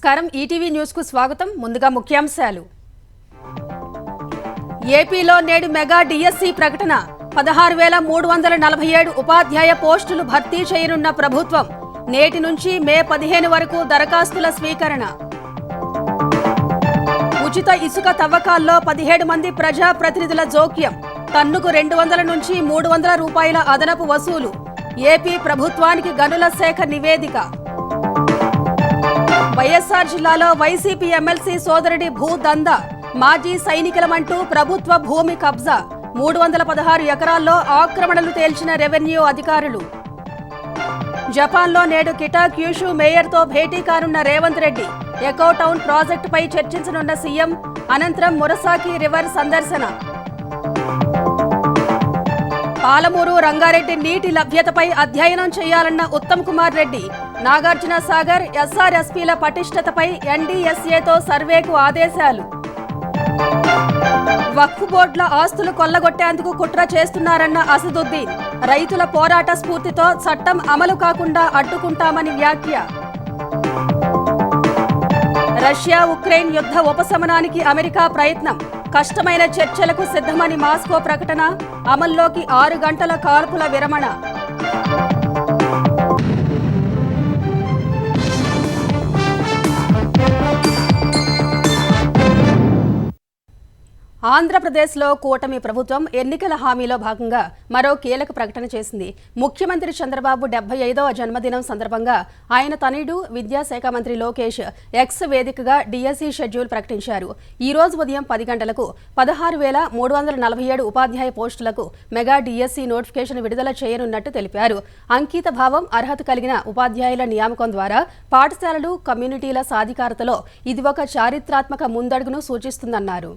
నమస్కారం ETV news కు స్వాగతం. ముందుగా ముఖ్యాంశాలు. ఏపీలో నేడు మెగా డిఎస్సి ప్రకటన. 16,347 ఉపాధ్యాయ పోస్టులు భర్తీ చేయనున్న ప్రభుత్వం. నేటి నుంచి మే 15 వరకు దరఖాస్తుల స్వీకరణ. ఉచిత ఇసుక తవ్వకాల్లో 17 మంది ప్రజా ప్రతినిధుల జోక్యం. టన్నుకు 200 నుంచి 300 రూపాయల అదనపు వసూలు. ఏపీ ప్రభుత్వానికి గనుల శాఖ నివేదిక. వైఎస్ఆర్ జిల్లాలో వైసీపీ ఎమ్మెల్సీ సోదరుడి భూదందా. మాజీ సైనికులమంటూ ప్రభుత్వ భూమి కబ్జా. 316 ఎకరాల్లో ఆక్రమణలు తేల్చిన రెవెన్యూ అధికారులు. జపాన్లో నేడు కిటా క్యూషు మేయర్తో భేటీ కానున్న రేవంత్ రెడ్డి. ఎకో టౌన్ ప్రాజెక్టుపై చర్చించనున్న సీఎం. అనంతరం మురసాకి రివర్ సందర్శన. పాలమూరు రంగారెడ్డి నీటి లభ్యతపై అధ్యయనం చేయాలన్న ఉత్తమ్ కుమార్ రెడ్డి. నాగార్జున సాగర్ ఎస్ఆర్ఎస్పీల పటిష్టతపై ఎన్డీఎస్ఏతో సర్వేకు ఆదేశాలు. వక్ఫ్ బోర్డుల ఆస్తులు కొల్లగొట్టేందుకు కుట్ర చేస్తున్నారన్న అసదుద్దీన్. రైతుల పోరాట స్ఫూర్తితో చట్టం అమలు కాకుండా అడ్డుకుంటామని వ్యాఖ్య. రష్యా ఉక్రెయిన్ యుద్ధ ఉపశమనానికి అమెరికా ప్రయత్నం. కష్టమైన చర్చలకు సిద్ధమని మాస్కో ప్రకటన. అమల్లోకి 6 గంటల కాల్పుల విరమణ. ఆంధ్రప్రదేశ్లో కూటమి ప్రభుత్వం ఎన్నికల హామీలో భాగంగా మరో కీలక ప్రకటన చేసింది. ముఖ్యమంత్రి చంద్రబాబు 75వ జన్మదినం సందర్భంగా ఆయన తనయుడు విద్యాశాఖ మంత్రి లోకేష్ ఎక్స్ వేదికగా డిఎస్సి షెడ్యూల్ ప్రకటించారు. ఈ రోజు ఉదయం 10 గంటలకు 16,347 ఉపాధ్యాయ పోస్టులకు మెగా డిఎస్సి నోటిఫికేషన్ విడుదల చేయనున్నట్టు తెలిపారు. అంకిత భావం, అర్హత కలిగిన ఉపాధ్యాయుల నియామకం ద్వారా పాఠశాలలు, కమ్యూనిటీల సాధికారతలో ఇది ఒక చారిత్రాత్మక ముందడుగును సూచిస్తుందన్నారు.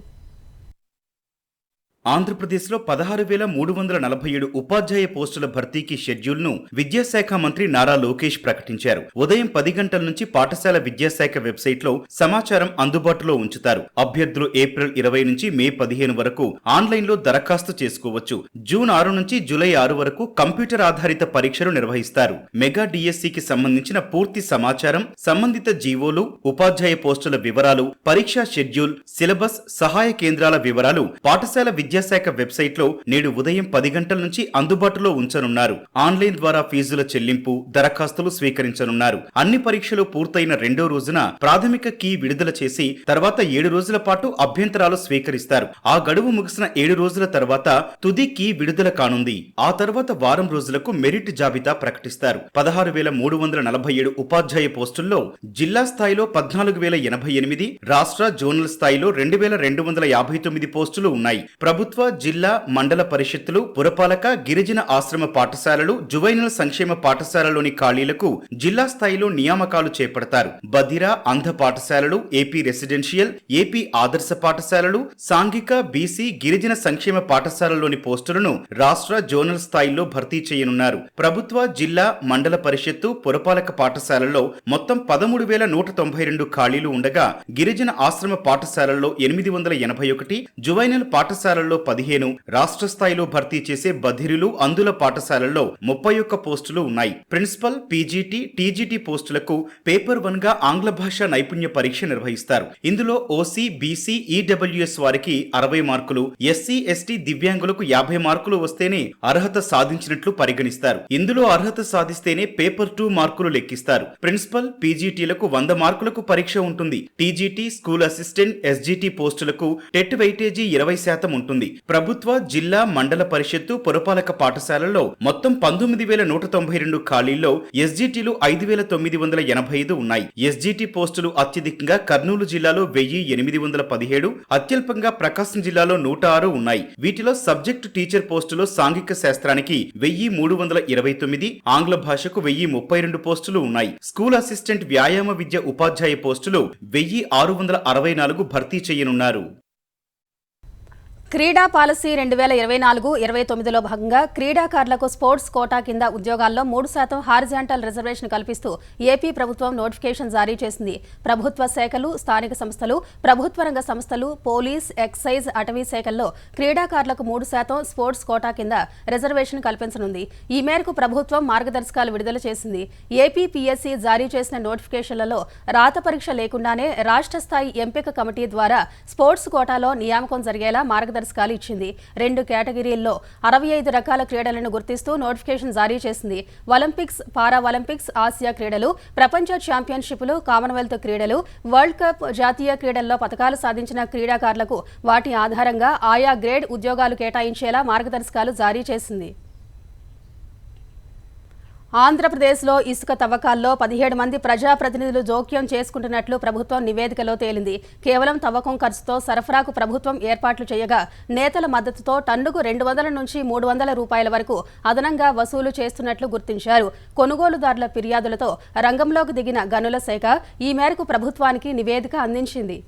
ఆంధ్రప్రదేశ్లో 16,347 ఉపాధ్యాయ పోస్టుల భర్తీకి షెడ్యూల్ను విద్యాశాఖ మంత్రి నారా లోకేష్ ప్రకటించారు. ఉదయం 10 గంటల నుంచి పాఠశాల విద్యాశాఖ వెబ్సైట్లో సమాచారం అందుబాటులో ఉంచుతారు. అభ్యర్థులు ఏప్రిల్ 20 నుంచి మే 15 వరకు ఆన్లైన్లో దరఖాస్తు చేసుకోవచ్చు. జూన్ 6 నుంచి జూలై 6 వరకు కంప్యూటర్ ఆధారిత పరీక్షలు నిర్వహిస్తారు. మెగా డిఎస్సికి సంబంధించిన పూర్తి సమాచారం, సంబంధిత జీవోలు, ఉపాధ్యాయ పోస్టుల వివరాలు, పరీక్షా షెడ్యూల్, సిలబస్, సహాయ కేంద్రాల వివరాలు పాఠశాల విద్యాశాఖ వెబ్సైట్ లో నేడు ఉదయం 10 గంటల నుంచి అందుబాటులో ఉంచనున్నారు. ఆన్లైన్ ద్వారా ఫీజుల చెల్లింపు, దరఖాస్తులు స్వీకరించనున్నారు. అన్ని పరీక్షలు పూర్తయిన 2వ రోజున ప్రాథమిక కీ విడుదల చేసి తర్వాత 7 రోజుల పాటు అభ్యంతరాలు స్వీకరిస్తారు. ఆ గడువు ముగిసిన 7 రోజుల తర్వాత తుది కీ విడుదల కానుంది. ఆ తర్వాత వారం రోజులకు మెరిట్ జాబితా ప్రకటిస్తారు. 16,347 ఉపాధ్యాయ పోస్టుల్లో జిల్లా స్థాయిలో 14,088, రాష్ట్ర జోనల్ స్థాయిలో 2,259 పోస్టులు ఉన్నాయి. ప్రభుత్వ, జిల్లా, మండల పరిషత్తులు, పురపాలక, గిరిజన ఆశ్రమ పాఠశాలలు, జువైనల్ సంక్షేమ పాఠశాలలోని ఖాళీలకు జిల్లా స్థాయిలో నియామకాలు చేపడతారు. బదిర, అంధ పాఠశాలలు, ఏపీ రెసిడెన్షియల్, ఏపీ ఆదర్శ పాఠశాలలు, సాంఘిక, బీసీ, గిరిజన సంక్షేమ పాఠశాలలోని పోస్టులను రాష్ట్ర జోనల్ స్థాయిలో భర్తీ చేయనున్నారు. ప్రభుత్వ, జిల్లా, మండల పరిషత్తు, పురపాలక పాఠశాలల్లో మొత్తం 13,192 ఖాళీలు ఉండగా గిరిజన ఆశ్రమ పాఠశాలల్లో 881, జువైనల్ పాఠశాలల్లో 15, రాష్ట్ర స్థాయిలో భర్తీ చేసే బధిరులు, అందుల పాఠశాలల్లో 31 పోస్టులు ఉన్నాయి. ప్రిన్సిపల్, పీజీటీ, టీజీటీ పోస్టులకు పేపర్ 1 గా ఆంగ్ల భాష నైపుణ్య పరీక్ష నిర్వహిస్తారు. ఇందులో ఓసీ, బీసీ, ఈడబ్ల్యూఎస్ వారికి 60 మార్కులు, ఎస్సీ, ఎస్టీ, దివ్యాంగులకు 50 మార్కులు వస్తేనే అర్హత సాధించినట్లు పరిగణిస్తారు. ఇందులో అర్హత సాధిస్తేనే పేపర్ 2 మార్కులు లెక్కిస్తారు. ప్రిన్సిపల్, పీజీటీలకు 100 మార్కులకు పరీక్ష ఉంటుంది. టీజీటీ, స్కూల్ అసిస్టెంట్, ఎస్జీటీ పోస్టులకు టెట్ వెయిటేజీ 20% ఉంటుంది. ప్రభుత్వ, జిల్లా, మండల పరిషత్తు, పురపాలక పాఠశాలల్లో మొత్తం 19,192 ఖాళీల్లో ఎస్జీటీలు 5,985 ఉన్నాయి. ఎస్జీటీ పోస్టులు అత్యధికంగా కర్నూలు జిల్లాలో 1,817, అత్యల్పంగా ప్రకాశం జిల్లాలో 106 ఉన్నాయి. వీటిలో సబ్జెక్టు టీచర్ పోస్టులో సాంఘిక శాస్త్రానికి 1,329, ఆంగ్ల భాషకు 1,032 పోస్టులు ఉన్నాయి. స్కూల్ అసిస్టెంట్, వ్యాయామ విద్య ఉపాధ్యాయ పోస్టులు 1,664 భర్తీ చేయనున్నారు. క్రీడా పాలసీ 2024-29లో భాగంగా క్రీడాకారులకు స్పోర్ట్స్ కోటా కింద ఉద్యోగాల్లో 3% హారిజాంటల్ రిజర్వేషన్ కల్పిస్తూ ఏపీ ప్రభుత్వం నోటిఫికేషన్ జారీ చేసింది. ప్రభుత్వ శాఖలు, స్థానిక సంస్థలు, ప్రభుత్వ రంగ సంస్థలు, పోలీస్, ఎక్సైజ్, అటవీ శాఖల్లో క్రీడాకారులకు 3% స్పోర్ట్స్ కోటా కింద రిజర్వేషన్ కల్పించనుంది. ఈ మేరకు ప్రభుత్వం మార్గదర్శకాలు విడుదల చేసింది. ఏపీ పీఎస్సీ జారీ చేసిన నోటిఫికేషన్లలో రాత పరీక్ష లేకుండానే రాష్ట్ర స్థాయి ఎంపిక కమిటీ ద్వారా స్పోర్ట్స్ కోటాలో నియామకం జరిగేలా మార్గదర్శకాలు ఇచ్చింది. 2 కేటగిరీల్లో 65 రకాల క్రీడలను గుర్తిస్తూ నోటిఫికేషన్ జారీ చేసింది. ఒలింపిక్స్, పారా ఒలింపిక్స్, ఆసియా క్రీడలు, ప్రపంచ ఛాంపియన్షిప్లు, కామన్వెల్త్ క్రీడలు, వరల్డ్ కప్, జాతీయ క్రీడల్లో పతకాలు సాధించిన క్రీడాకారులకు వాటి ఆధారంగా ఆయా గ్రేడ్ ఉద్యోగాలు కేటాయించేలా మార్గదర్శకాలు జారీ చేసింది. ఆంధ్రప్రదేశ్లో ఇసుక తవ్వకాల్లో 17 మంది ప్రజాప్రతినిధులు జోక్యం చేసుకుంటున్నట్లు ప్రభుత్వం నివేదికలో తేలింది. కేవలం తవ్వకం ఖర్చుతో సరఫరాకు ప్రభుత్వం ఏర్పాట్లు చేయగా నేతల మద్దతుతో టన్నుకు 200 నుంచి 300 రూపాయల వరకు అదనంగా వసూలు చేస్తున్నట్లు గుర్తించారు. కొనుగోలుదారుల ఫిర్యాదులతో రంగంలోకి దిగిన గనుల శాఖ ఈ మేరకు ప్రభుత్వానికి నివేదిక అందించింది.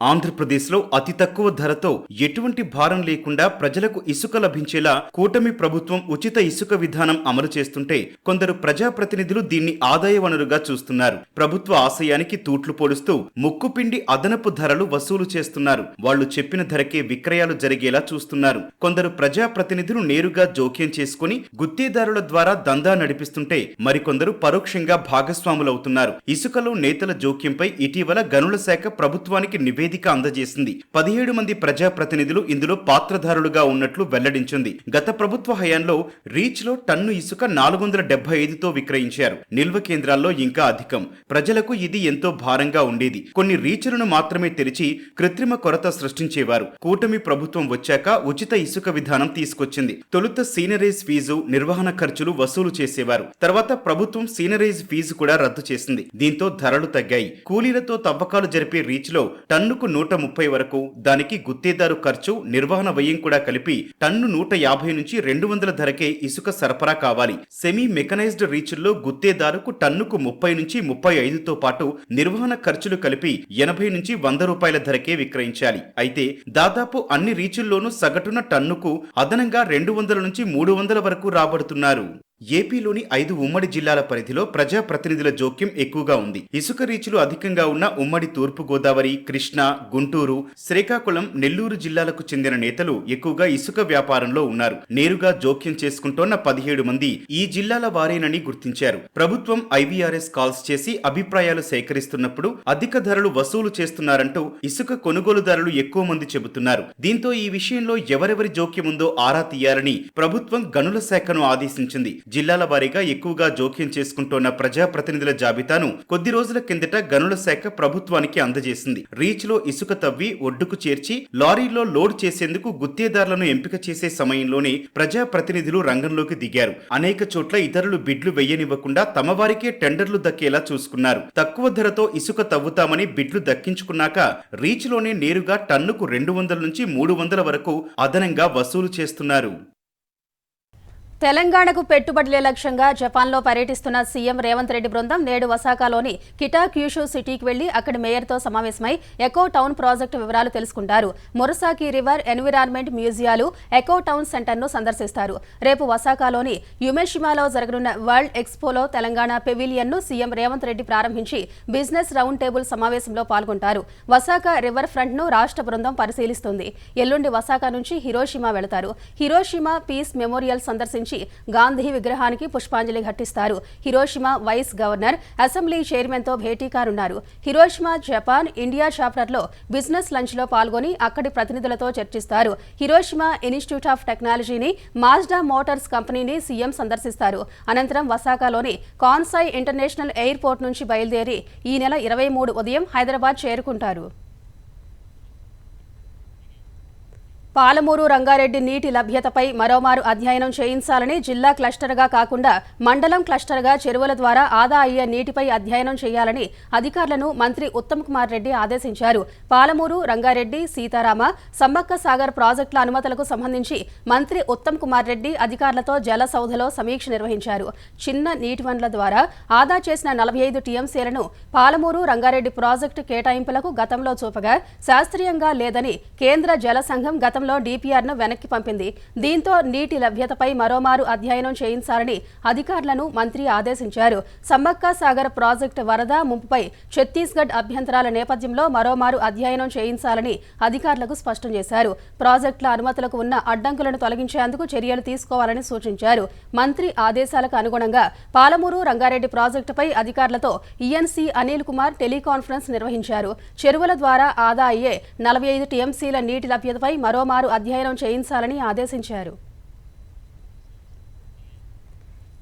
ఆంధ్రప్రదేశ్లో అతి తక్కువ ధరతో ఎటువంటి భారం లేకుండా ప్రజలకు ఇసుక లభించేలా కూటమి ప్రభుత్వం ఉచిత ఇసుక విధానం అమలు చేస్తుంటే కొందరు ప్రజాప్రతినిధులు దీన్ని ఆదాయ వనరుగా చూస్తున్నారు. ప్రభుత్వ ఆశయానికి తూట్లు పొడుస్తూ ముక్కుపిండి అదనపు ధరలు వసూలు చేస్తున్నారు. వాళ్లు చెప్పిన ధరకే విక్రయాలు జరిగేలా చూస్తున్నారు. కొందరు ప్రజాప్రతినిధులు నేరుగా జోక్యం చేసుకుని గుత్తేదారుల ద్వారా దందా నడిపిస్తుంటే మరికొందరు పరోక్షంగా భాగస్వాములవుతున్నారు. ఇసుకలో నేతల జోక్యంపై ఇటీవల గనుల శాఖ ప్రభుత్వానికి నివేదిక అందజేసింది. 17 మంది ప్రజాప్రతినిధులు ఇందులో పాత్రధారులుగా ఉన్నట్లు వెల్లడించింది. గత ప్రభుత్వ హయాంలో రీచ్ లో టన్ను ఇసుక 475తో విక్రయించారు. నిల్వ కేంద్రాల్లో ఇంకా అధికం. ప్రజలకు ఇది ఎంతో భారంగా ఉండేది. కొన్ని రీచ్లను మాత్రమే తెరిచి కృత్రిమ కొరత సృష్టించేవారు. కూటమి ప్రభుత్వం వచ్చాక ఉచిత ఇసుక విధానం తీసుకొచ్చింది. తొలుత సీనరేజ్ ఫీజు, నిర్వహణ ఖర్చులు వసూలు చేసేవారు. తర్వాత ప్రభుత్వం సీనరేజ్ ఫీజు కూడా రద్దు చేసింది. దీంతో ధరలు తగ్గాయి. కూలీలతో తవ్వకాలు జరిపే రీచ్ లో టన్నుకు 130 వరకు, దానికి గుత్తేదారు ఖర్చు, నిర్వహణ వ్యయం కూడా కలిపి టన్ను 150 నుంచి 200 ధరకే ఇసుక సరఫరా కావాలి. సెమీ మెకనైజ్డ్ రీచుల్లో గుత్తేదారుకు టన్నుకు 30 నుంచి 35తో పాటు నిర్వహణ ఖర్చులు కలిపి 80 నుంచి 100 రూపాయల ధరకే విక్రయించాలి. అయితే దాదాపు అన్ని రీచుల్లోనూ సగటున టన్నుకు అదనంగా 200 నుంచి 300 వరకు రాబడుతున్నారు. ఏపీలోని 5 ఉమ్మడి జిల్లాల పరిధిలో ప్రజాప్రతినిధుల జోక్యం ఎక్కువగా ఉంది. ఇసుక రీచులు అధికంగా ఉన్న ఉమ్మడి తూర్పు గోదావరి, కృష్ణా, గుంటూరు, శ్రీకాకుళం, నెల్లూరు జిల్లాలకు చెందిన నేతలు ఎక్కువగా ఇసుక వ్యాపారంలో ఉన్నారు. నేరుగా జోక్యం చేసుకుంటోన్న 17 మంది ఈ జిల్లాల వారేనని గుర్తించారు. ప్రభుత్వం ఐవీఆర్ఎస్ కాల్స్ చేసి అభిప్రాయాలు సేకరిస్తున్నప్పుడు అధిక ధరలు వసూలు చేస్తున్నారంటూ ఇసుక కొనుగోలుదారులు ఎక్కువ మంది చెబుతున్నారు. దీంతో ఈ విషయంలో ఎవరెవరి జోక్యం ఉందో ఆరా తీయాలని ప్రభుత్వం గనుల శాఖను ఆదేశించింది. జిల్లాల వారీగా ఎక్కువగా జోక్యం చేసుకుంటోన్న ప్రజాప్రతినిధుల జాబితాను కొద్ది రోజుల కిందట గనుల శాఖ ప్రభుత్వానికి అందజేసింది. రీచ్ లో ఇసుక తవ్వి ఒడ్డుకు చేర్చి లారీలో లోడ్ చేసేందుకు గుత్తేదారులను ఎంపిక చేసే సమయంలోనే ప్రజాప్రతినిధులు రంగంలోకి దిగారు. అనేక చోట్ల ఇతరులు బిడ్లు వెయ్యనివ్వకుండా తమ వారికే టెండర్లు దక్కేలా చూసుకున్నారు. తక్కువ ధరతో ఇసుక తవ్వుతామని బిడ్లు దక్కించుకున్నాక రీచ్ లోనే నేరుగా టన్నుకు 200 నుంచి 300 వరకు అదనంగా వసూలు చేస్తున్నారు. తెలంగాణకు పెట్టుబడులే లక్ష్యంగా జపాన్లో పర్యటిస్తున్న సీఎం రేవంత్ రెడ్డి బృందం నేడు ఒసాకాలోని కిటాక్యూషు సిటీకి వెళ్లి అక్కడి మేయర్తో సమావేశమై ఎకో టౌన్ ప్రాజెక్టు వివరాలు తెలుసుకుంటారు. మొరసాకి రివర్ ఎన్విరాన్మెంట్ మ్యూజియాలు, ఎకో టౌన్ సెంటర్ను సందర్శిస్తారు. రేపు ఒసాకాలోని యుమెషిమాలో జరగనున్న వరల్డ్ ఎక్స్పోలో తెలంగాణ పెవిలియన్ను సీఎం రేవంత్ రెడ్డి ప్రారంభించి బిజినెస్ రౌండ్ టేబుల్ సమావేశంలో పాల్గొంటారు. ఒసాకా రివర్ ఫ్రంట్ను రాష్ట్ర బృందం పరిశీలిస్తుంది. ఎల్లుండి ఒసాకా నుంచి హిరోషిమా వెళతారు. హిరోషిమా పీస్ మెమోరియల్ సందర్శించి గాంధీ విగ్రహానికి పుష్పాంజలి ఘటిస్తారు. Hiroshima vice governor, assembly chairman తో భేటీ కానున్నారు. హిరోషిమా జపాన్ ఇండియా చాప్టర్లో బిజినెస్ లంచ్ లో పాల్గొని అక్కడి ప్రతినిధులతో చర్చిస్తారు. హిరోషిమా ఇన్స్టిట్యూట్ ఆఫ్ టెక్నాలజీని, మాజ్డా మోటార్స్ కంపెనీని సీఎం సందర్శిస్తారు. అనంతరం ఒసాకాలోని కాన్సాయ్ ఇంటర్నేషనల్ ఎయిర్పోర్ట్ నుంచి బయలుదేరి ఈ నెల 23 ఉదయం హైదరాబాద్ చేరుకుంటారు. పాలమూరు రంగారెడ్డి నీటి లభ్యతపై మరోమారు అధ్యయనం చేయించాలని జిల్లా క్లస్టర్గా కాకుండా మండలం క్లస్టర్గా చెరువుల ద్వారా ఆదా అయ్యే నీటిపై అధ్యయనం చేయాలని అధికారులను మంత్రి ఉత్తమ్ కుమార్ రెడ్డి ఆదేశించారు. పాలమూరు రంగారెడ్డి సీతారామ సమ్మక్క సాగర్ ప్రాజెక్టుల అనుమతులకు సంబంధించి మంత్రి ఉత్తమ్ కుమార్ రెడ్డి అధికారులతో జల సౌధలో సమీక్ష నిర్వహించారు. చిన్న నీటి వనరుల ద్వారా ఆదా చేసిన 45 టీఎంసీలను పాలమూరు రంగారెడ్డి ప్రాజెక్టు కేటాయింపులకు గతంలో చూపగా శాస్త్రీయంగా లేదని కేంద్ర జల సంఘం గతంలో డీపీఆర్ను వెనక్కి పంపింది. దీంతో నీటి లభ్యతపై మరోమారు అధ్యయనం చేయించాలని అధికారులను మంత్రి ఆదేశించారు. సమ్మక్క సాగర్ ప్రాజెక్టు వరద ముంపుపై ఛత్తీస్గఢ్ అభ్యంతరాల నేపథ్యంలో మరోమారు అధ్యయనం చేయించాలని అధికారులకు స్పష్టం చేశారు. ప్రాజెక్టుల అనుమతులకు ఉన్న అడ్డంకులను తొలగించేందుకు చర్యలు తీసుకోవాలని సూచించారు. మంత్రి ఆదేశాలకు అనుగుణంగా పాలమూరు రంగారెడ్డి ప్రాజెక్టుపై అధికారులతో ఈఎన్సీ అనిల్ కుమార్ టెలికాన్ఫరెన్స్ నిర్వహించారు. చెరువుల ద్వారా ఆదా అయ్యే 45 టీఎంసీల నీటి లభ్యతపై మరోమారు అధ్యయనం చేయించాలని ఆదేశించారు.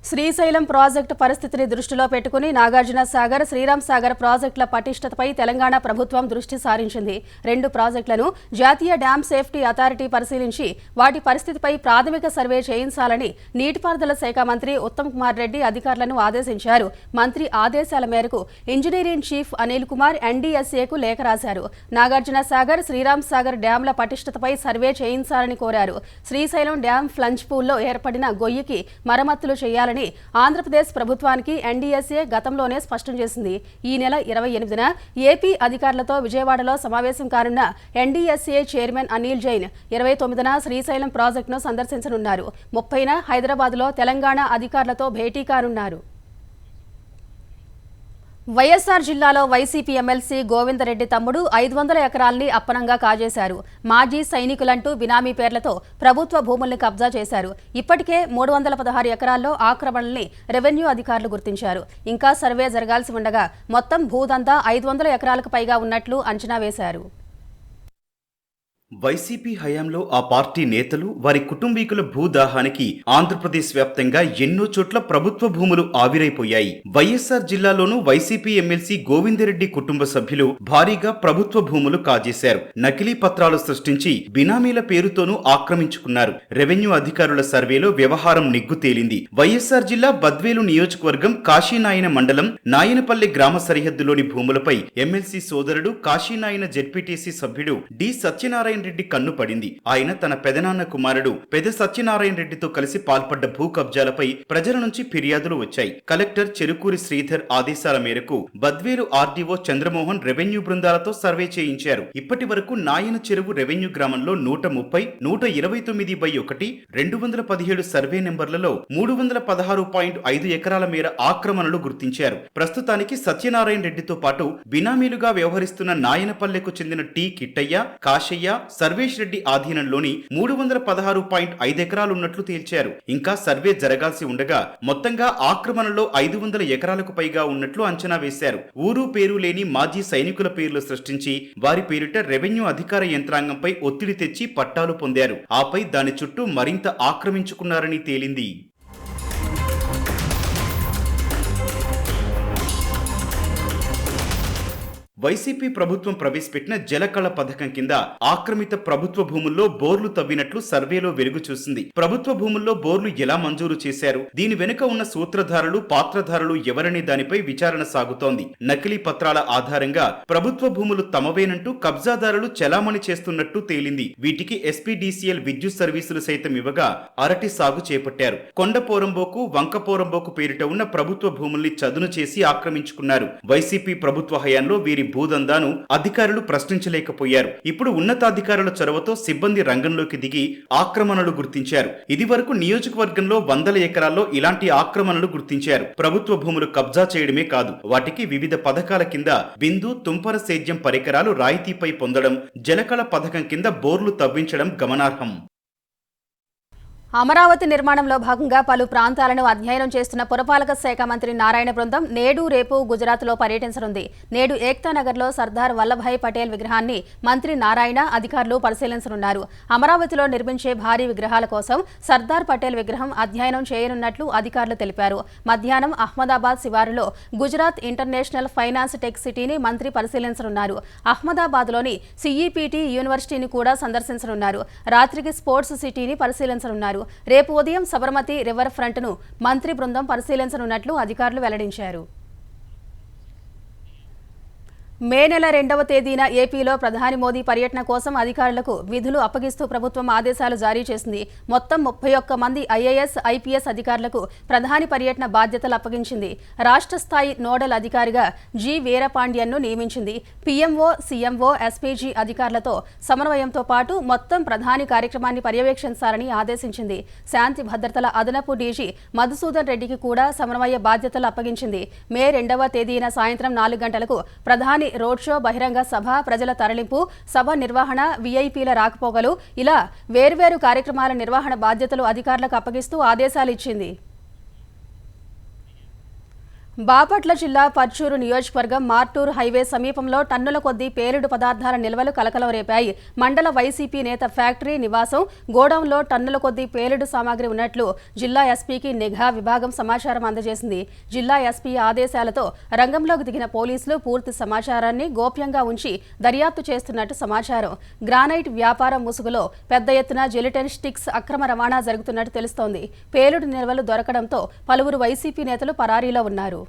శ్రీశైలం ప్రాజెక్టు పరిస్థితిని దృష్టిలో పెట్టుకుని నాగార్జున సాగర్, శ్రీరామ్ సాగర్ ప్రాజెక్టుల పటిష్టతపై తెలంగాణ ప్రభుత్వం దృష్టి సారించింది. 2 ప్రాజెక్టులను జాతీయ డ్యామ్ సేఫ్టీ అథారిటీ పరిశీలించి వాటి పరిస్థితిపై ప్రాథమిక సర్వే చేయించాలని నీటిపారుదల శాఖ మంత్రి ఉత్తమ్ కుమార్ రెడ్డి అధికారులను ఆదేశించారు. మంత్రి ఆదేశాల మేరకు ఇంజనీరింగ్ చీఫ్ అనిల్ కుమార్ ఎన్డీఎస్ఏకు లేఖ రాశారు. నాగార్జున సాగర్, శ్రీరామ్ సాగర్ డ్యాంల పటిష్టతపై సర్వే చేయించాలని కోరారు. శ్రీశైలం డ్యాం ఫ్లంజ్ పూల్లో ఏర్పడిన గొయ్యికి మరమ్మతులు చేయాలని ఆంధ్రప్రదేశ్ ప్రభుత్వానికి ఎన్డీఎస్ఏ గతంలోనే స్పష్టం చేసింది. ఈ నెల 28న ఏపీ అధికారులతో విజయవాడలో సమావేశం కానున్న ఎన్డీఎస్ఏ చైర్మన్ అనిల్ జైన్ 29న శ్రీశైలం ప్రాజెక్టును సందర్శించనున్నారు. 30న హైదరాబాద్లో తెలంగాణ అధికారులతో భేటీ కానున్నారు. వైఎస్ఆర్ జిల్లాలో వైసీపీ ఎమ్మెల్సీ గోవిందరెడ్డి తమ్ముడు 500 ఎకరాల్ని అప్పనంగా కాజేశారు. మాజీ సైనికులంటూ బినామీ పేర్లతో ప్రభుత్వ భూముల్ని కబ్జా చేశారు. ఇప్పటికే 316 ఎకరాల్లో ఆక్రమణల్ని రెవెన్యూ అధికారులు గుర్తించారు. ఇంకా సర్వే జరగాల్సి ఉండగా మొత్తం భూదంతా 500 ఎకరాలకు పైగా ఉన్నట్లు అంచనా వేశారు. వైసీపీ హయాంలో ఆ పార్టీ నేతలు, వారి కుటుంబీకుల భూదాహానికి ఆంధ్రప్రదేశ్ వ్యాప్తంగా ఎన్నో చోట్ల ప్రభుత్వ భూములు ఆవిరైపోయాయి. వైఎస్ఆర్ జిల్లాలోనూ వైసీపీ ఎమ్మెల్సీ గోవిందరెడ్డి కుటుంబ సభ్యులు భారీగా ప్రభుత్వ భూములు కాజేశారు. నకిలీ పత్రాలు సృష్టించి బినామీల పేరుతోనూ ఆక్రమించుకున్నారు. రెవెన్యూ అధికారుల సర్వేలో వ్యవహారం నిగ్గు తేలింది. వైఎస్ఆర్ జిల్లా బద్వేలు నియోజకవర్గం కాశీనాయన మండలం నాయనపల్లి గ్రామ సరిహద్దులోని భూములపై ఎమ్మెల్సీ సోదరుడు కాశీనాయన జెడ్పీటీసీ సభ్యుడు డి సత్యనారాయణ రెడ్డి కన్ను పడింది. ఆయన తన పెదనాన్న కుమారుడు పెద సత్యనారాయణ రెడ్డితో కలిసి పాల్పడ్డ భూ కబ్జాలపై ప్రజల నుంచి ఫిర్యాదులు వచ్చాయి. కలెక్టర్ చెరుకూరి శ్రీధర్ ఆదేశాల మేరకు బద్వేలు ఆర్డీఓ చంద్రమోహన్ రెవెన్యూ బృందాలతో సర్వే చేయించారు. ఇప్పటి వరకు నాయన చెరువు రెవెన్యూ గ్రామంలో 130, 129/1, 217 సర్వే నెంబర్లలో 316.5 ఎకరాల మేర ఆక్రమణలు గుర్తించారు. ప్రస్తుతానికి సత్యనారాయణ రెడ్డితో పాటు బినామీలుగా వ్యవహరిస్తున్న నాయనపల్లెకు చెందిన టి కిట్టయ్య, కాశయ్య, సర్వేష్ రెడ్డి ఆధీనంలోని 316.5 ఎకరాలున్నట్లు తేల్చారు. ఇంకా సర్వే జరగాల్సి ఉండగా మొత్తంగా ఆక్రమణలో 500 ఎకరాలకు పైగా ఉన్నట్లు అంచనా వేశారు. ఊరు పేరు లేని మాజీ సైనికుల పేర్లు సృష్టించి వారి పేరిట రెవెన్యూ అధికార యంత్రాంగంపై ఒత్తిడి తెచ్చి పట్టాలు పొందారు. ఆపై దాని చుట్టూ మరింత ఆక్రమించుకున్నారని తేలింది. వైసీపీ ప్రభుత్వం ప్రవేశపెట్టిన జలకళ పథకం కింద ఆక్రమిత ప్రభుత్వ భూముల్లో బోర్లు తవ్వినట్లు సర్వేలో వెలుగు చూసింది. ప్రభుత్వ భూముల్లో బోర్లు ఎలా మంజూరు చేశారు, దీని వెనుక ఉన్న సూత్రధారులు, పాత్రధారులు ఎవరనే దానిపై విచారణ సాగుతోంది. నకిలీ పత్రాల ఆధారంగా ప్రభుత్వ భూములు తమవేనంటూ కబ్జాదారులు చెలామణి చేస్తున్నట్టు తేలింది. వీటికి ఎస్పీడీసీఎల్ విద్యుత్ సర్వీసులు సైతం ఇవ్వగా అరటి సాగు చేపట్టారు. కొండపోరంబోకు, వంకపోరంబోకు పేరిట ఉన్న ప్రభుత్వ భూముల్ని చదును చేసి ఆక్రమించుకున్నారు. వైసీపీ ప్రభుత్వ హయాంలో వీరి భూదందాను అధికారులు ప్రశ్నించలేకపోయారు. ఇప్పుడు ఉన్నతాధికారుల చొరవతో సిబ్బంది రంగంలోకి దిగి ఆక్రమణలు గుర్తించారు. ఇది వరకు నియోజకవర్గంలో 100 ఎకరాల్లో ఇలాంటి ఆక్రమణలు గుర్తించారు. ప్రభుత్వ భూములు కబ్జా చేయడమే కాదు, వాటికి వివిధ పథకాల కింద బిందు, తుంపర సేద్యం పరికరాలు రాయితీపై పొందడం, జలకళ పథకం కింద బోర్లు తవ్వించడం గమనార్హం. అమరావతి నిర్మాణంలో భాగంగా పలు ప్రాంతాలను అధ్యయనం చేస్తున్న పురపాలక శాఖ మంత్రి నారాయణ బృందం నేడు రేపు గుజరాత్లో పర్యటించనుంది. నేడు ఏక్తా నగర్లో సర్దార్ వల్లభాయ్ పటేల్ విగ్రహాన్ని మంత్రి నారాయణ అధికారులు పరిశీలించనున్నారు. అమరావతిలో నిర్మించే భారీ విగ్రహాల కోసం సర్దార్ పటేల్ విగ్రహం అధ్యయనం చేయనున్నట్లు అధికారులు తెలిపారు. మధ్యాహ్నం అహ్మదాబాద్ శివారులో గుజరాత్ ఇంటర్నేషనల్ ఫైనాన్స్ టెక్ సిటీని మంత్రి పరిశీలించనున్నారు. అహ్మదాబాద్లోని సిఈపిటి యూనివర్సిటీని కూడా సందర్శించనున్నారు. రాత్రికి స్పోర్ట్స్ సిటీని పరిశీలించనున్నారు. రేపు ఉదయం సబర్మతి రివర్ ఫ్రంట్ను మంత్రి బృందం పరిశీలించనున్నట్లు అధికారులు వెల్లడించారు. మే నెల 2వ తేదీన ఏపీలో ప్రధాని మోదీ పర్యటన కోసం అధికారులకు విధులు అప్పగిస్తూ ప్రభుత్వం ఆదేశాలు జారీ చేసింది. మొత్తం 31 మంది ఐఏఎస్, ఐపీఎస్ అధికారులకు ప్రధాని పర్యటన బాధ్యతలు అప్పగించింది. రాష్ట్ర స్థాయి నోడల్ అధికారిగా జి వీరపాండ్యన్ను నియమించింది. పీఎంఓ, సీఎంఓ, ఎస్పీజీ అధికారులతో సమన్వయంతో పాటు మొత్తం ప్రధాని కార్యక్రమాన్ని పర్యవేక్షించాలని ఆదేశించింది. శాంతి భద్రతల అదనపు డీజీ మధుసూదన్ రెడ్డికి కూడా సమన్వయ బాధ్యతలు అప్పగించింది. మే 2వ తేదీన సాయంత్రం 4 గంటలకు ప్రధాని రోడ్ షో, బహిరంగ సభ, ప్రజల తరలింపు, సభ నిర్వహణ, వీఐపీల రాకపోకలు ఇలా వేర్వేరు కార్యక్రమాల నిర్వహణ బాధ్యతలు అధికారులకు అప్పగిస్తూ ఆదేశాలు ఇచ్చింది. బాపట్ల జిల్లా పర్చూరు నియోజకవర్గం మార్టూరు హైవే సమీపంలో టన్నుల కొద్దీ పేలుడు పదార్థాల నిల్వలు కలకలం రేపాయి. మండల వైసీపీ నేత ఫ్యాక్టరీ నివాసం గోడౌన్లో టన్నుల కొద్దీ పేలుడు సామాగ్రి ఉన్నట్లు జిల్లా ఎస్పీకి నిఘా విభాగం సమాచారం అందజేసింది. జిల్లా ఎస్పీ ఆదేశాలతో రంగంలోకి దిగిన పోలీసులు పూర్తి సమాచారాన్ని గోప్యంగా ఉంచి దర్యాప్తు చేస్తున్నట్టు సమాచారం. గ్రానైట్ వ్యాపారం ముసుగులో పెద్ద ఎత్తున జెలిటన్ స్టిక్స్ అక్రమ రవాణా జరుగుతున్నట్టు తెలుస్తోంది. పేలుడు నిల్వలు దొరకడంతో పలువురు వైసీపీ నేతలు పరారీలో ఉన్నారు.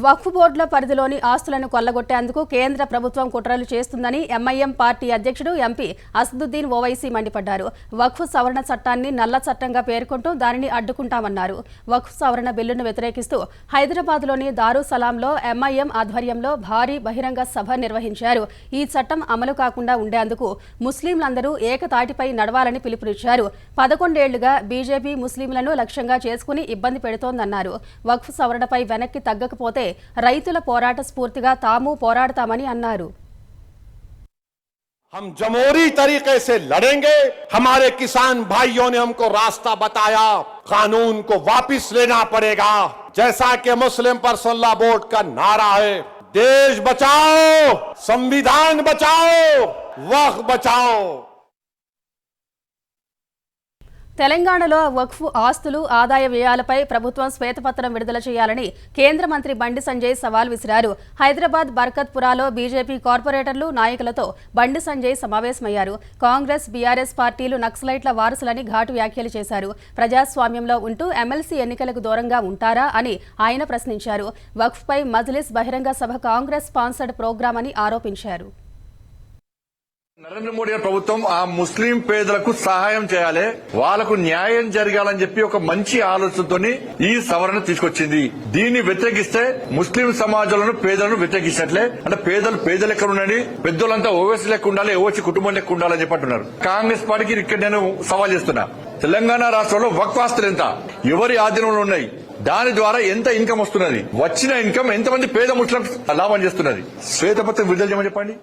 వక్ఫ్ బోర్డుల పరిధిలోని ఆస్తులను కొల్లగొట్టేందుకు కేంద్ర ప్రభుత్వం కుట్రలు చేస్తుందని ఎంఐఎం పార్టీ అధ్యక్షుడు ఎంపీ అసదుద్దీన్ ఓవైసీ మండిపడ్డారు. వక్ఫ్ సవరణ చట్టాన్ని నల్ల చట్టంగా పేర్కొంటూ దానిని అడ్డుకుంటామన్నారు. వక్ఫ్ సవరణ బిల్లును వ్యతిరేకిస్తూ హైదరాబాద్లోని దారుసలాంలో ఎంఐఎం ఆధ్వర్యంలో భారీ బహిరంగ సభ నిర్వహించారు. ఈ చట్టం అమలు కాకుండా ఉండేందుకు ముస్లింలందరూ ఏకతాటిపై నడవాలని పిలుపునిచ్చారు. 11 ఏళ్లుగా బీజేపీ ముస్లింలను లక్ష్యంగా చేసుకుని ఇబ్బంది పెడుతోందన్నారు. వక్ఫ్ సవరణపై వెనక్కి తగ్గకపోతే రైతుల పోరాట స్ఫూర్తిగా తాము పోరాడతామని అన్నారు. हम जमहूरी तरीके से लड़ेंगे। हमारे किसान भाइयों ने हमको रास्ता बताया, कानून को वापस लेना पड़ेगा। जैसा कि मुस्लिम पर्सनल लॉ बोर्ड का नारा है, देश बचाओ, संविधान बचाओ, वक्फ बचाओ। తెలంగాణలో వక్ఫ్ ఆస్తులు, ఆదాయ వ్యయాలపై ప్రభుత్వం శ్వేతపత్రం విడుదల చేయాలని కేంద్ర మంత్రి బండి సంజయ్ సవాల్ విసిరారు. హైదరాబాద్ బర్కత్పురాలో బీజేపీ కార్పొరేటర్లు, నాయకులతో బండి సంజయ్ సమావేశమయ్యారు. కాంగ్రెస్, బీఆర్ఎస్ పార్టీలు నక్సలైట్ల వారసులని ఘాటు వ్యాఖ్యలు చేశారు. ప్రజాస్వామ్యంలో ఉంటూ ఎమ్మెల్సీ ఎన్నికలకు దూరంగా ఉంటారా అని ఆయన ప్రశ్నించారు. వక్ఫ్పై మజ్లిస్ బహిరంగ సభ కాంగ్రెస్ స్పాన్సర్డ్ ప్రోగ్రామ్ అని ఆరోపించారు. నరేంద్ర మోడీ ప్రభుత్వం ఆ ముస్లిం పేదలకు సహాయం చేయాలి, వాళ్లకు న్యాయం జరగాలని చెప్పి ఒక మంచి ఆలోచనతో ఈ సవరణ తీసుకొచ్చింది. దీన్ని వ్యతిరేకిస్తే ముస్లిం సమాజంలో పేదలను వ్యతిరేకించట్లే. అంటే పేదలు ఎక్కడ ఉండండి, పెద్దోళ్ళంతా ఓవైసీ లెక్క ఉండాలి, ఓవైసీ కుటుంబం లెక్క ఉండాలని చెప్పి అంటున్నారు. కాంగ్రెస్ పార్టీకి ఇక్కడ నేను సవాల్ చేస్తున్నా, తెలంగాణ రాష్ట్రంలో వక్ఫ్ ఆస్తులు ఎంత, ఎవరి ఆధీనంలో ఉన్నాయి, దాని ద్వారా ఎంత ఇన్కమ్ వస్తున్నది, వచ్చిన ఇన్కమ్ ఎంతమంది పేద ముస్లిం లాభం చేస్తున్నది, శ్వేతపత్రం విడుదల చేయమని చెప్పండి.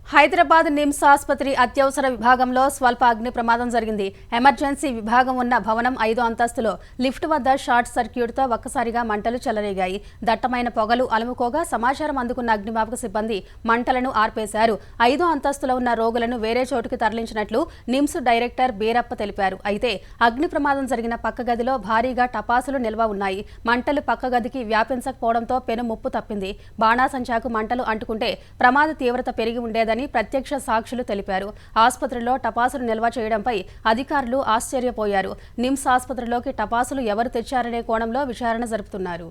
హైదరాబాద్ నిమ్స్ ఆసుపత్రి అత్యవసర విభాగంలో స్వల్ప అగ్ని ప్రమాదం జరిగింది. ఎమర్జెన్సీ విభాగం ఉన్న భవనం 5వ అంతస్తులో లిఫ్ట్ వద్ద షార్ట్ సర్క్యూట్తో ఒక్కసారిగా మంటలు చెలరేగాయి. దట్టమైన పొగలు అలుముకోగా సమాచారం అందుకున్న అగ్నిమాపక సిబ్బంది మంటలను ఆర్పేశారు. 5వ అంతస్తులో ఉన్న రోగులను వేరే చోటుకి తరలించినట్లు నిమ్స్ డైరెక్టర్ బీరప్ప తెలిపారు. అయితే అగ్ని ప్రమాదం జరిగిన పక్క గదిలో భారీగా టపాసులు నిల్వ ఉన్నాయి. మంటలు పక్క గదికి వ్యాపించకపోవడంతో పెను ముప్పు తప్పింది. బాణాసంచాకు మంటలు అంటుకుంటే ప్రమాద తీవ్రత పెరిగి ఉండేదని ప్రత్యక్ష సాక్షులు తెలిపారు. ఆసుపత్రిలో టపాసులు నిల్వ చేయడంపై అధికారులు ఆశ్చర్యపోయారు. నిమ్స్ ఆసుపత్రిలోకి టపాసులు ఎవరు తెచ్చారనే కోణంలో విచారణ జరుపుతున్నారు.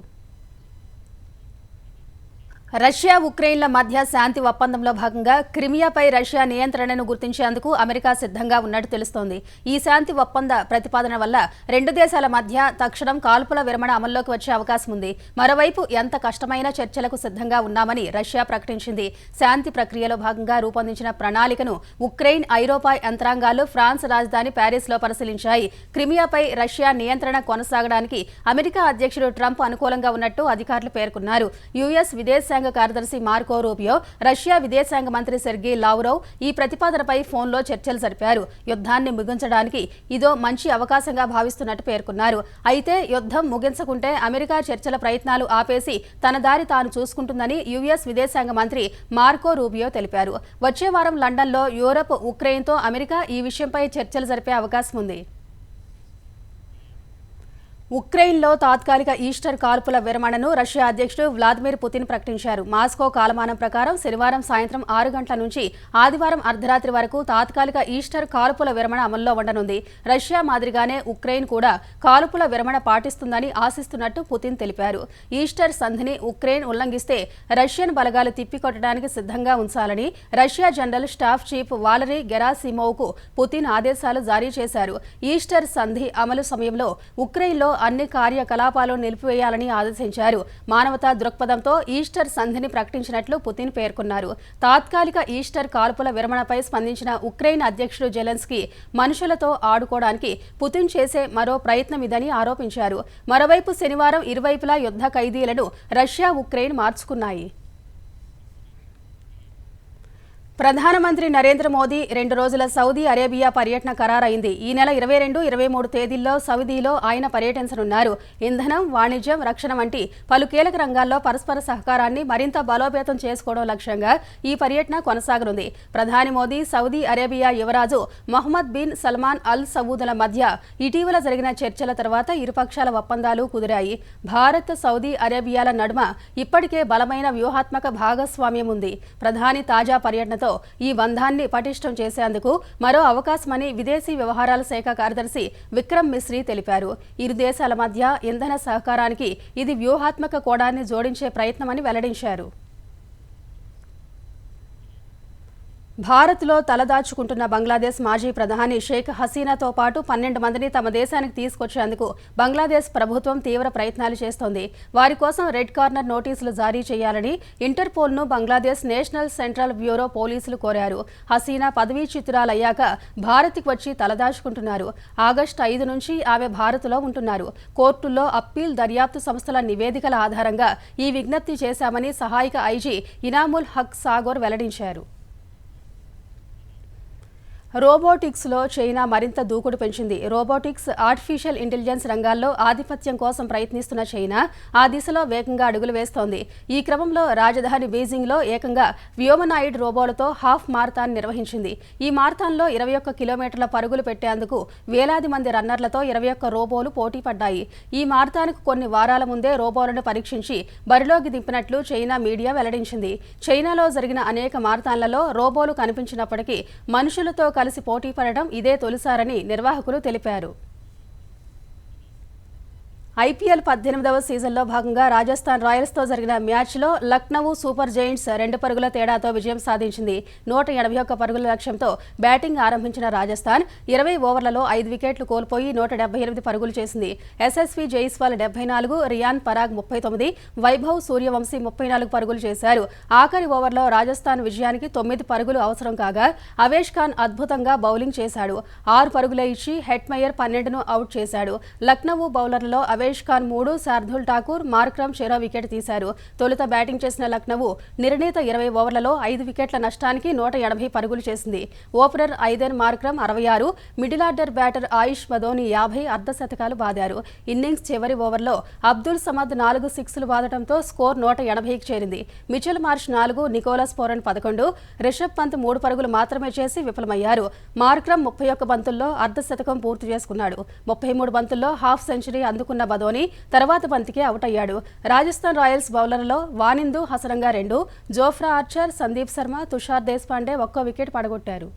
రష్యా, ఉక్రెయిన్ల మధ్య శాంతి ఒప్పందంలో భాగంగా క్రిమియాపై రష్యా నియంత్రణను గుర్తించేందుకు అమెరికా సిద్ధంగా ఉన్నట్టు తెలుస్తోంది. ఈ శాంతి ఒప్పంద ప్రతిపాదన వల్ల 2 దేశాల మధ్య తక్షణం కాల్పుల విరమణ అమల్లోకి వచ్చే అవకాశం ఉంది. మరోవైపు ఎంత కష్టమైన చర్చలకు సిద్ధంగా ఉన్నామని రష్యా ప్రకటించింది. శాంతి ప్రక్రియలో భాగంగా రూపొందించిన ప్రణాళికను ఉక్రెయిన్, ఐరోపా యంత్రాంగాలు ఫ్రాన్స్ రాజధాని ప్యారిస్లో పరిశీలించాయి. క్రిమియాపై రష్యా నియంత్రణ కొనసాగడానికి అమెరికా అధ్యక్షుడు ట్రంప్ అనుకూలంగా ఉన్నట్టు అధికారులు పేర్కొన్నారు. యుఎస్ విదేశాంగ విదేశాంగ కార్యదర్శి మార్కో రూబియో రష్యా విదేశాంగ మంత్రి సెర్గీ లావ్రోవ్ ఈ ప్రతిపాదనపై ఫోన్లో చర్చలు జరిపారు. యుద్ధాన్ని ముగించడానికి ఇదో మంచి అవకాశంగా భావిస్తున్నట్టు పేర్కొన్నారు. అయితే యుద్ధం ముగించకుంటే అమెరికా చర్చల ప్రయత్నాలు ఆపేసి తన దారి తాను చూసుకుంటుందని యుఎస్ విదేశాంగ మంత్రి మార్కో రూబియో తెలిపారు. వచ్చే వారం లండన్లో యూరప్, ఉక్రెయిన్తో అమెరికా ఈ విషయంపై చర్చలు జరిపే అవకాశం ఉంది. ఉక్రెయిన్లో తాత్కాలిక ఈస్టర్ కాల్పుల విరమణను రష్యా అధ్యక్షుడు వ్లాదిమిర్ పుతిన్ ప్రకటించారు. మాస్కో కాలమానం ప్రకారం శనివారం సాయంత్రం 6 గంటల నుంచి ఆదివారం అర్ధరాత్రి వరకు తాత్కాలిక ఈస్టర్ కాల్పుల విరమణ అమల్లో ఉండనుంది. రష్యా మాదిరిగానే ఉక్రెయిన్ కూడా కాల్పుల విరమణ పాటిస్తుందని ఆశిస్తున్నట్టు పుతిన్ తెలిపారు. ఈస్టర్ సంధిని ఉక్రెయిన్ ఉల్లంఘిస్తే రష్యన్ బలగాలు తిప్పికొట్టడానికి సిద్ధంగా ఉంచాలని Russia general staff chief Valery గెరాసిమోవ్కు పుతిన్ ఆదేశాలు జారీ చేశారు. ఈస్టర్ సంధి అమలు సమయంలో ఉక్రెయిన్లో అన్ని కార్యకలాపాలు నిలిపివేయాలని ఆదేశించారు. మానవతా దృక్పథంతో ఈస్టర్ సంధిని ప్రకటించినట్లు పుతిన్ పేర్కొన్నారు. తాత్కాలిక ఈస్టర్ కాల్పుల విరమణపై స్పందించిన ఉక్రెయిన్ అధ్యక్షుడు జెలెన్స్కీ మనుషులతో ఆడుకోవడానికి పుతిన్ చేసే మరో ప్రయత్నం ఇదని ఆరోపించారు. మరోవైపు శనివారం ఇరువైపులా యుద్ధ ఖైదీలను రష్యా, ఉక్రెయిన్ మార్చుకున్నాయి. ప్రధానమంత్రి నరేంద్ర మోదీ 2 రోజుల సౌదీ అరేబియా పర్యటన ఖరారైంది. ఈ నెల 22, 23 తేదీల్లో సౌదీలో ఆయన పర్యటించనున్నారు. ఇంధనం, వాణిజ్యం, రక్షణ వంటి పలు కీలక రంగాల్లో పరస్పర సహకారాన్ని మరింత బలోపేతం చేసుకోవడం లక్ష్యంగా ఈ పర్యటన కొనసాగనుంది. ప్రధాని మోదీ సౌదీ అరేబియా యువరాజు మొహమ్మద్ బిన్ సల్మాన్ అల్ సవూదుల మధ్య ఇటీవల జరిగిన చర్చల తర్వాత ఇరుపక్షాల ఒప్పందాలు కుదిరాయి. భారత్, సౌదీ అరేబియాల నడుమ ఇప్పటికే బలమైన వ్యూహాత్మక భాగస్వామ్యం ఉంది. ప్రధాని తాజా పర్యటనతో ఈ బంధాన్ని పటిష్టం చేసేందుకు మరో అవకాశమని విదేశీ వ్యవహారాల శాఖ కార్యదర్శి విక్రమ్ మిశ్రీ తెలిపారు. ఇరు దేశాల మధ్య ఇంధన సహకారానికి ఇది వ్యూహాత్మక కోణాన్ని జోడించే ప్రయత్నమని వెల్లడించారు. భారత్లో తలదాచుకుంటున్న బంగ్లాదేశ్ మాజీ ప్రధాని షేక్ హసీనాతో పాటు 12 మందిని తమ దేశానికి తీసుకొచ్చేందుకు బంగ్లాదేశ్ ప్రభుత్వం తీవ్ర ప్రయత్నాలు చేస్తోంది. వారి కోసం రెడ్ కార్నర్ నోటీసులు జారీ చేయాలని ఇంటర్పోల్ను బంగ్లాదేశ్ నేషనల్ సెంట్రల్ బ్యూరో పోలీసులు కోరారు. హసీనా పదవీచ్యుతురాలయ్యాక భారత్కు వచ్చి తలదాచుకుంటున్నారు. ఆగస్టు 5 నుంచి ఆమె భారత్లో ఉంటున్నారు. కోర్టుల్లో అప్పీల్, దర్యాప్తు సంస్థల నివేదికల ఆధారంగా ఈ విజ్ఞప్తి చేశామని సహాయక ఐజీ ఇనాముల్ హక్ సాగోర్ వెల్లడించారు. రోబోటిక్స్లో చైనా మరింత దూకుడు పెంచింది. రోబోటిక్స్, ఆర్టిఫిషియల్ ఇంటెలిజెన్స్ రంగాల్లో ఆధిపత్యం కోసం ప్రయత్నిస్తున్న చైనా ఆ దిశలో వేగంగా అడుగులు వేస్తోంది. ఈ క్రమంలో రాజధాని బీజింగ్లో ఏకంగా వ్యోమనాయిడ్ రోబోలతో హాఫ్ మారథాన్ నిర్వహించింది. ఈ మారథాన్లో 21 కిలోమీటర్ల పరుగులు పెట్టేందుకు వేలాది మంది రన్నర్లతో 21 రోబోలు పోటీ పడ్డాయి. ఈ మారథాన్కు కొన్ని వారాల ముందే రోబోలను పరీక్షించి బరిలోకి దింపినట్లు చైనా మీడియా వెల్లడించింది. చైనాలో జరిగిన అనేక మారథాన్లలో రోబోలు కనిపించినప్పటికీ మనుషులతో కలిసి పోటీ పడడం ఇదే తొలిసారని నిర్వాహకులు తెలిపారు. ఐపీఎల్ 18వ సీజన్లో భాగంగా రాజస్థాన్ రాయల్స్తో జరిగిన మ్యాచ్లో లక్నో సూపర్ జైంట్స్ 2 పరుగుల తేడాతో విజయం సాధించింది. 181 పరుగుల లక్ష్యంతో బ్యాటింగ్ ఆరంభించిన రాజస్థాన్ 20 ఓవర్లలో 5 వికెట్లు కోల్పోయి 178 పరుగులు చేసింది. ఎస్ఎస్వి జైస్వాల్ 74, రియాన్ పరాగ్ 39, వైభవ్ సూర్యవంశీ 34 పరుగులు చేశారు. ఆఖరి ఓవర్లో రాజస్థాన్ విజయానికి 9 పరుగులు అవసరం కాగా అవేష్ ఖాన్ అద్భుతంగా బౌలింగ్ చేశాడు. 6 పరుగులే ఇచ్చి హెట్మయర్ 12ను అవుట్ చేశాడు. లక్నో బౌలర్లలో అవేష్ ఖాన్ 3, శార్దుల్ ఠాకూర్, మార్క్రమ్ చెరో వికెట్ తీశారు. తొలుత బ్యాటింగ్ చేసిన లక్నో నిర్ణీత 20 ఓవర్లలో 5 వికెట్ల నష్టానికి 180 పరుగులు చేసింది. Opener Aiden Markram 66, middle order batter Ayush Badoni 50 అర్ధశతకాలు బాదారు. ఇన్నింగ్స్ చివరి ఓవర్లో అబ్దుల్ సమద్ 4 సిక్స్లు బాదడంతో స్కోర్ 180కి చేరింది. Mitchell Marsh 4, Nicholas Pooran 11, Rishabh Pant 3 పరుగులు మాత్రమే చేసి విఫలమయ్యారు. మార్క్రమ్ 31 బంతుల్లో అర్ధశతకం పూర్తి చేసుకున్నాడు. 33 బంతుల్లో హాఫ్ సెంచరీ అందుకున్న బదోని తర్వాత బంతికే అవుట్ అయ్యాడు. రాజస్థాన్ రాయల్స్ బౌలర్లలో Wanindu Hasaranga 2, Jofra Archer, Sandeep Sharma, Tushar Deshpande 1 wicket పడగొట్టారు.